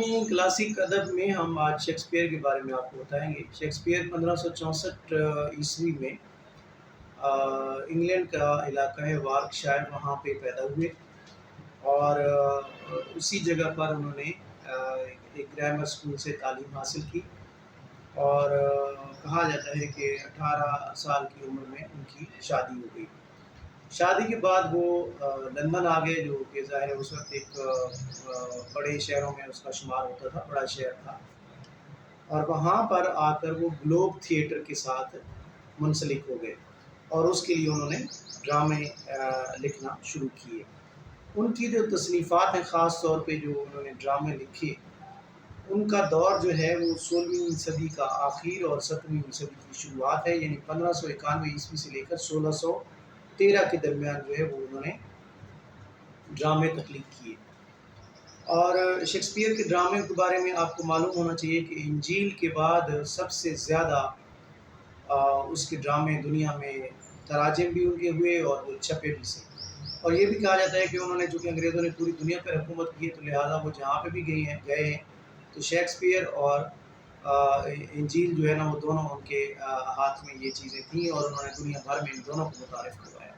اسلامی کلاسک ادب میں ہم آج شیکسپیئر کے بارے میں آپ کو بتائیں گے۔ شیکسپیئر 1564 عیسوی میں انگلینڈ کا علاقہ ہے وارک شائر، وہاں پہ پیدا ہوئے اور اسی جگہ پر انہوں نے ایک گرامر اسکول سے تعلیم حاصل کی اور کہا جاتا ہے کہ 18 سال کی عمر میں ان کی شادی ہو گئی۔ شادی کے بعد وہ لندن آ گئے، جو کہ ظاہر ہے اس وقت ایک بڑے شہروں میں اس کا شمار ہوتا تھا، بڑا شہر تھا، اور وہاں پر آ کر وہ گلوب تھیٹر کے ساتھ منسلک ہو گئے اور اس کے لیے انہوں نے ڈرامے لکھنا شروع کیے۔ ان کی جو تصنیفات ہیں، خاص طور پہ جو انہوں نے ڈرامے لکھے، ان کا دور جو ہے وہ 16ویں صدی کا آخر اور 17ویں صدی کی شروعات ہے، یعنی 1591 عیسوی سے لے کر 1613 کے درمیان جو ہے وہ انہوں نے ڈرامے تخلیق کیے۔ اور شیکسپیئر کے ڈرامے کے بارے میں آپ کو معلوم ہونا چاہیے کہ انجیل کے بعد سب سے زیادہ اس کے ڈرامے دنیا میں تراجم بھی ان کے ہوئے اور وہ چھپے بھی سے، اور یہ بھی کہا جاتا ہے کہ انہوں نے، چونکہ انگریزوں نے پوری دنیا پر حکومت کی ہے، تو لہٰذا وہ جہاں پہ بھی گئے ہیں تو شیکسپیئر اور انجیل جو ہے نا، وہ دونوں ان کے ہاتھ میں یہ چیزیں تھیں اور انہوں نے دنیا بھر میں ان دونوں کو متعارف کروایا۔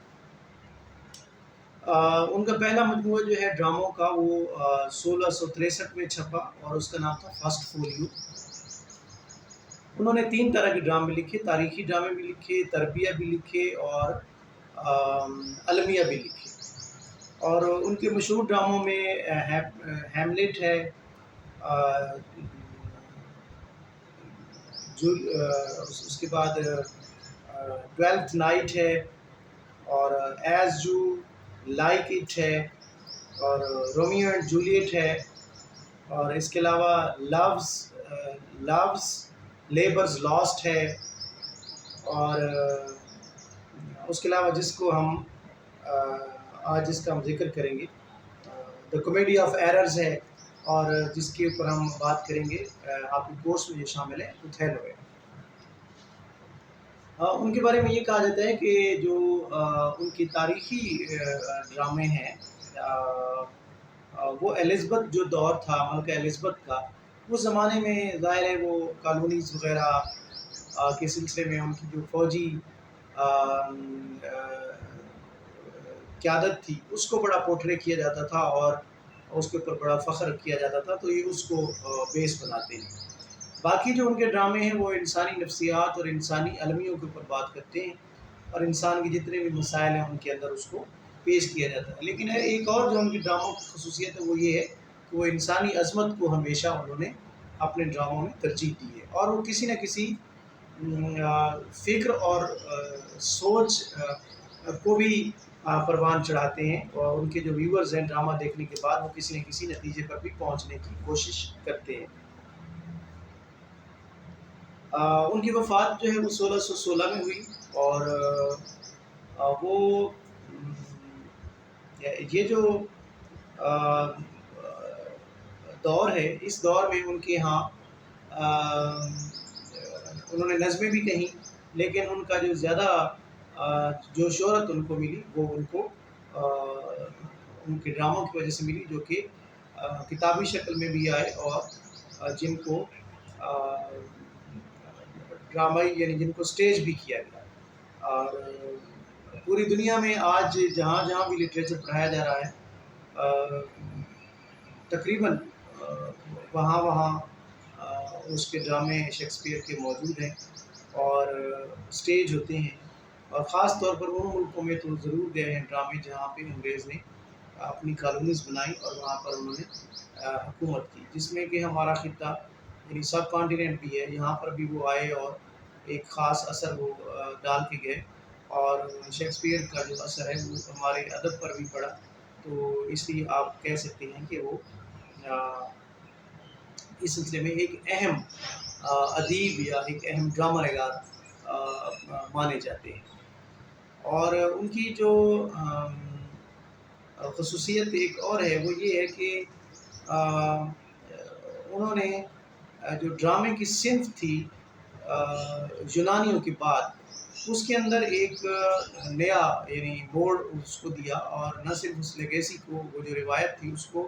ان کا پہلا مجموعہ جو ہے ڈراموں کا وہ 1663 میں چھپا اور اس کا نام تھا فرسٹ فولیو۔ انہوں نے 3 طرح کے ڈرامے لکھے، تاریخی ڈرامے بھی لکھے، تربیہ بھی لکھے اور المیہ بھی لکھے، اور ان کے مشہور ڈراموں میں ہیملیٹ ہے، اس کے بعد 12th نائٹ ہے، اور ایز یو لائک اٹ ہے، اور رومیو اینڈ جولیٹ ہے، اور اس کے علاوہ لوز لیبرز لاسٹ ہے، اور اس کے علاوہ جس کو ہم آج جس کا ہم ذکر کریں گے دا کامیڈی آف ایررز ہے، اور جس کے اوپر ہم بات کریں گے آپ کے کورس میں جو شامل ہے اوتھیلو ہے۔ ان کے بارے میں یہ کہا جاتا ہے کہ جو ان کی تاریخی ڈرامے ہیں، وہ الزبتھ جو دور تھا، ملکہ الزبتھ کا، اس زمانے میں ظاہر ہے وہ کالونیز وغیرہ کے سلسلے میں ان کی جو فوجی قیادت تھی اس کو بڑا پورٹرے کیا جاتا تھا اور اس کے اوپر بڑا فخر کیا جاتا تھا، تو یہ اس کو بیس بناتے ہیں۔ باقی جو ان کے ڈرامے ہیں وہ انسانی نفسیات اور انسانی المیوں کے اوپر بات کرتے ہیں اور انسان کے جتنے بھی مسائل ہیں ان کے اندر اس کو پیش کیا جاتا ہے۔ لیکن ایک اور جو ان کے ڈراموں کی خصوصیت ہے وہ یہ ہے کہ وہ انسانی عظمت کو ہمیشہ انہوں نے اپنے ڈراموں میں ترجیح دی ہے، اور وہ کسی نہ کسی فکر اور سوچ کو بھی پروان چڑھاتے ہیں، اور ان کے جو ویورز ہیں ڈرامہ دیکھنے کے بعد وہ کسی نہ کسی نتیجے پر بھی پہنچنے کی کوشش کرتے ہیں۔ ان کی وفات جو ہے وہ 1616 میں ہوئی، اور وہ یہ جو دور ہے، اس دور میں ان کے ہاں انہوں نے نظمیں بھی کہیں، لیکن ان کا جو زیادہ جو شہرت ان کو ملی وہ ان کو ان کے ڈراموں کی وجہ سے ملی، جو کہ کتابی شکل میں بھی آئے اور جن کو ڈرامائی یعنی جن کو سٹیج بھی کیا گیا۔ اور پوری دنیا میں آج جہاں جہاں بھی لٹریچر پڑھایا جا رہا ہے، تقریباً وہاں اس کے ڈرامے شیکسپیئر کے موجود ہیں اور سٹیج ہوتے ہیں، اور خاص طور پر ان ملکوں میں تو ضرور گئے ہیں ڈرامے جہاں پہ انگریز نے اپنی کالونیز بنائی اور وہاں پر انہوں نے حکومت کی، جس میں کہ ہمارا خطہ یعنی سب کانٹیننٹ بھی ہے، یہاں پر بھی وہ آئے اور ایک خاص اثر وہ ڈال کے گئے، اور شیکسپیئر کا جو اثر ہے وہ ہمارے ادب پر بھی پڑا، تو اس لیے آپ کہہ سکتے ہیں کہ وہ اس سلسلے میں ایک اہم ادیب یا ایک اہم ڈرامہ نگار مانے جاتے ہیں۔ اور ان کی جو خصوصیت ایک اور ہے وہ یہ ہے کہ انہوں نے جو ڈرامے کی صنف تھی یونانیوں کے بعد، اس کے اندر ایک نیا یعنی موڑ اس کو دیا، اور نہ صرف اس لیگیسی کو، وہ جو روایت تھی اس کو